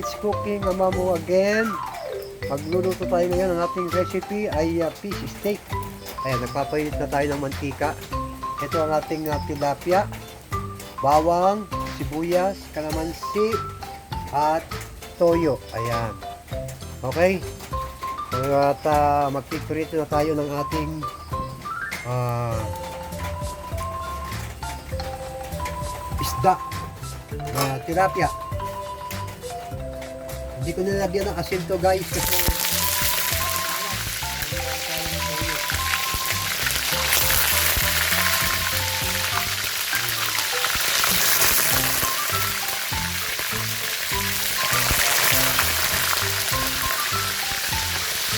It's cooking Mama Mo again. Magluluto tayo ngayon. Ang ating recipe ay fish steak. Ayan, nagpapainit na tayo ng mantika. Ito ang ating tilapia, bawang, sibuyas, kalamansi, at toyo. Ayan. Okay? At magpiprito na tayo ng ating isda na tilapia. Hindi ko nilagyan ng asin to, guys, kasi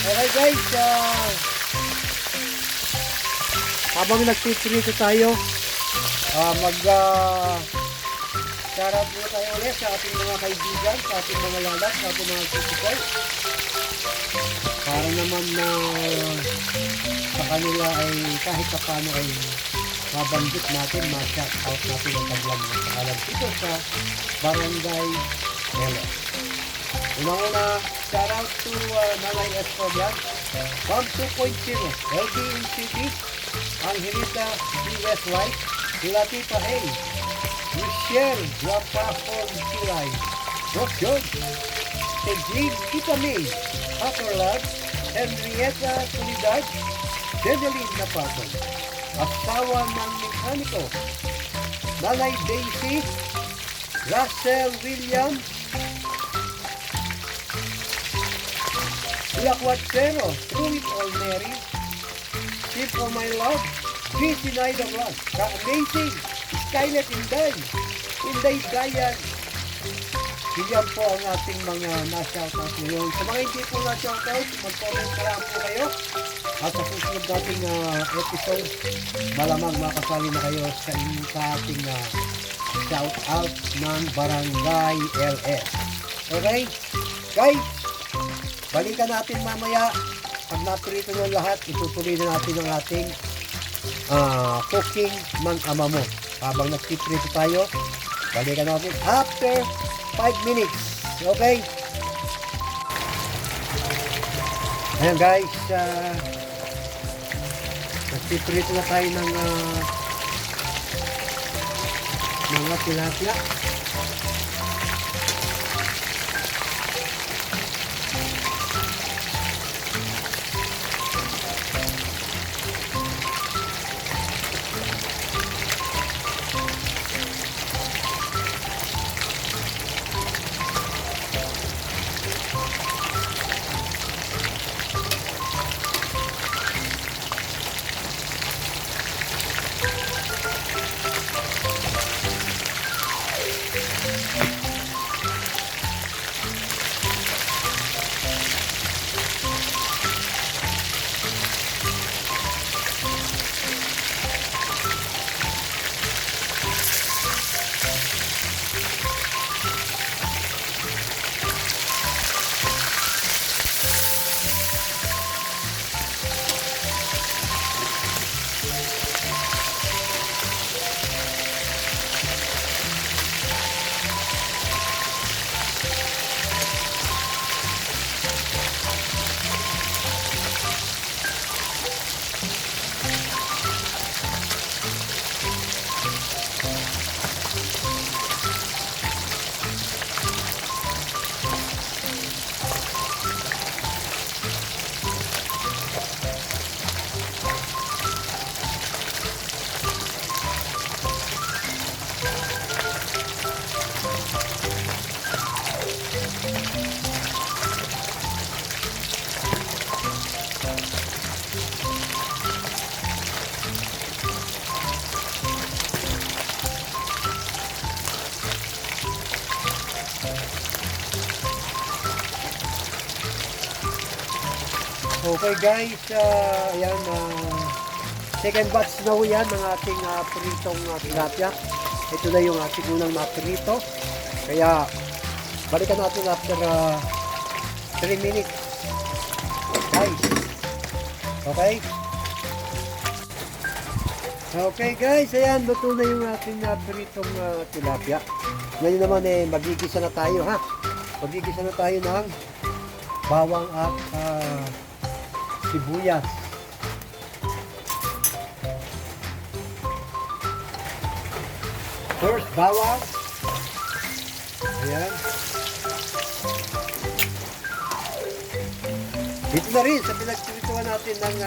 okay, guys, habang nagpiprito tayo, shoutout muna tayo ulit sa ating mga kaibigan, sa ating mga lalat, sa ating mga subscribers. Para naman na sa kanila ay kahit pa paano ay mabanggit natin, ma-shoutout natin ang kanilang pakalan dito sa Barangay LS. Unang-una, shoutout to Nanay Escobian, Bomb 2.0, LDNCT, Angelita DS Light, Latita A, Michelle Guapafon Silay, Doc George, Tejib Kitami, Hacker Lab, Henrietta Solidad, Jeneline Napaton, asawa ng mekaniko, Nanay Daisy, Russell William, Lakwatero, Truit Olmeri, Chief of My Love, Busy Night of Love, Ka-Amazing, Skylet Inday, Inday Dayan. Yan po ang ating mga na-shoutout ngayon. Sa mga hindi po na-shoutout, mag-comment na lang po kayo. At sa susunod nating episode, malamang makasali na kayo sa ating shoutout ng Barangay LS. Okay? Guys, balikan natin mamaya. Pag naprito ng lahat, itutuloy na natin ang ating cooking ng ama mo. Habang nagpiprito tayo, balikan natin after 5 minutes. Okay? Ayan, guys, nagpiprito na tayo ng mga tilapia. Okay, guys, ayan, second batch na ho yan ng ating pritong tilapia. Ito na yung ating unang naprito. Kaya balikan natin after 3 minutes, guys. Okay? Okay, guys, ayan, luto na yung ating pritong tilapia. Ngayon naman magigisa na tayo, ha. Magigisa na tayo ng bawang at sibuyas. First, bawang. Ayan. Dito na rin sa pinagpirituan natin ng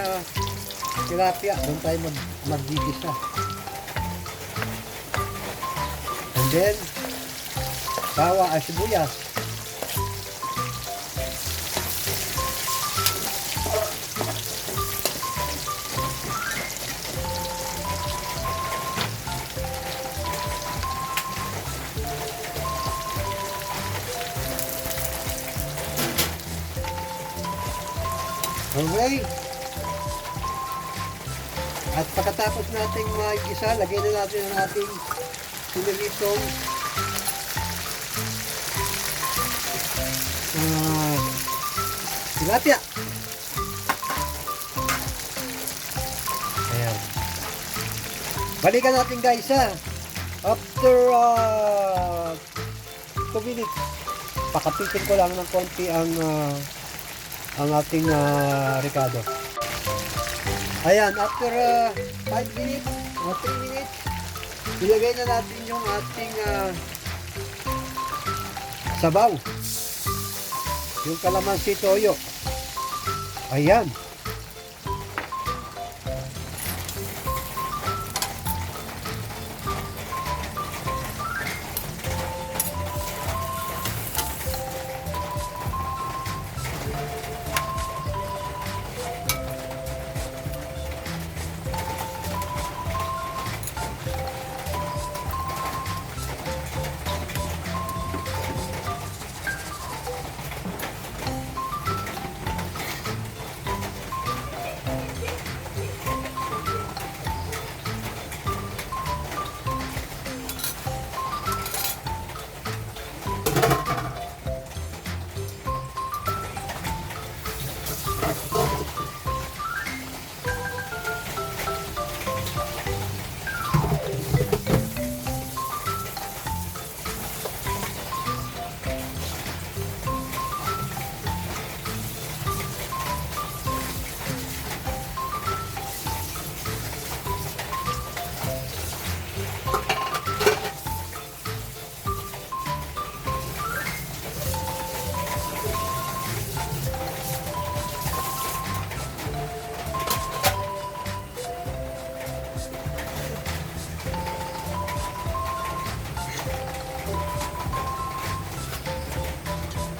tilapia. Doon tayo magigisa. And then, bawang at sibuyas. Okay. At pagkatapos nating mag-isa, lagyan na natin ang ating sinilitong tilapia. Ayan. Balikan natin guys ha. After 2 minutes, pakapitin ko lang ng konti ang ating Ricardo. Ayan, after 5 minutes o 3 minutes, ilagay na natin yung ating sabaw. Yung kalamansi toyo. Ayan.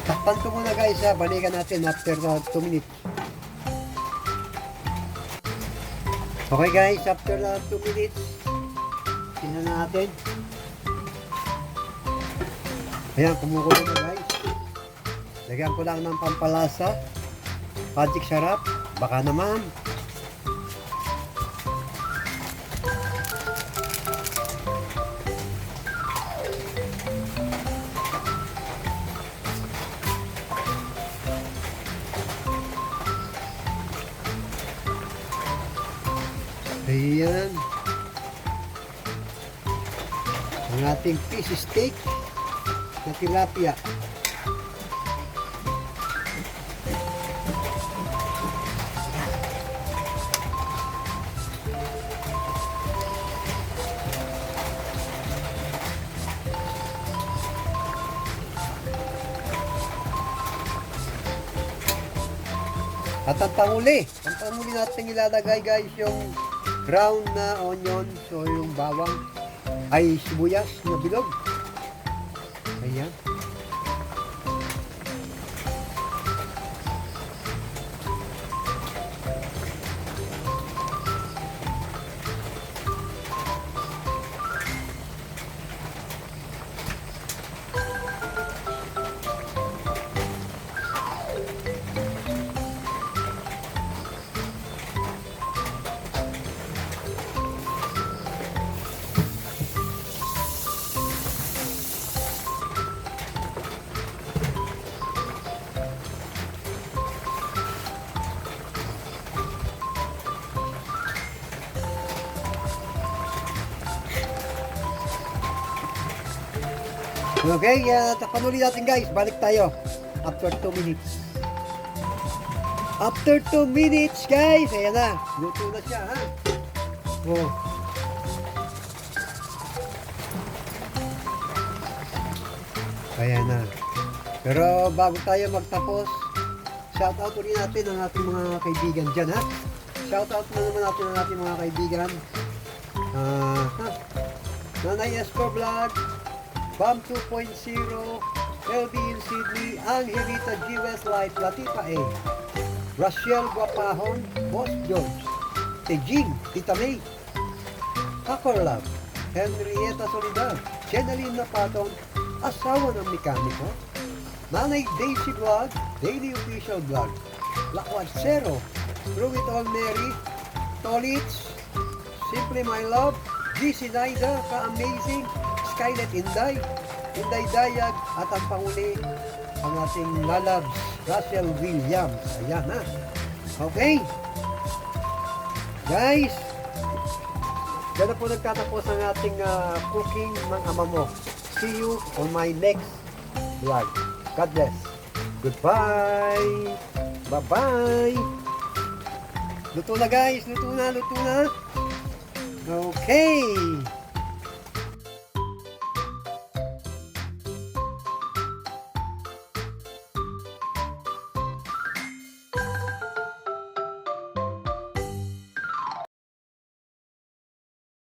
Takpan ko muna guys ha, balikan natin after 2 minutes. Okay guys, after 2 minutes, tingnan natin. Ayan, kumukulo na guys. Lagyan ko lang ng pampalasa, magic sarap, baka naman. Ayan. Ang ating fish steak na tilapia. At ang panghuli natin ilalagay guys yung ground na onion, so yung bawang ay sibuyas na bilog. Ayan. Okay, takpan ulit natin guys. Balik tayo. After 2 minutes. After 2 minutes guys. Ayan na. Luto na siya ha. Oh. Ayan na. Pero bago tayo magtapos, shoutout ulit natin ang ating mga kaibigan dyan ha. Shoutout na naman natin ang ating mga kaibigan. Nanay Esco Vlog, Bam 2.0, LB in Sydney, Angelita G. Westlife, Latifa A, Rachel Guapahon, Boss George, Tejing, Tita May, Kakor Love, Henrietta Solidar, Jenaline Napaton, asawa ng mekaniko, Nanay Daisy Vlog, Daily Official Vlog, Lakwat Zero, Through It All Mary, Tolits, Simply My Love, GC Naida, Ka-Amazing, Skylet Inday, Inday Dayag, at ang panguli, ang ating lalabs, Russell Williams. Ayan ha. Okay. Guys, dyan na po nagtatapos ang ating cooking ng ama mo. See you on my next vlog. God bless. Goodbye. Bye-bye. Luto na guys. Luto na. Okay.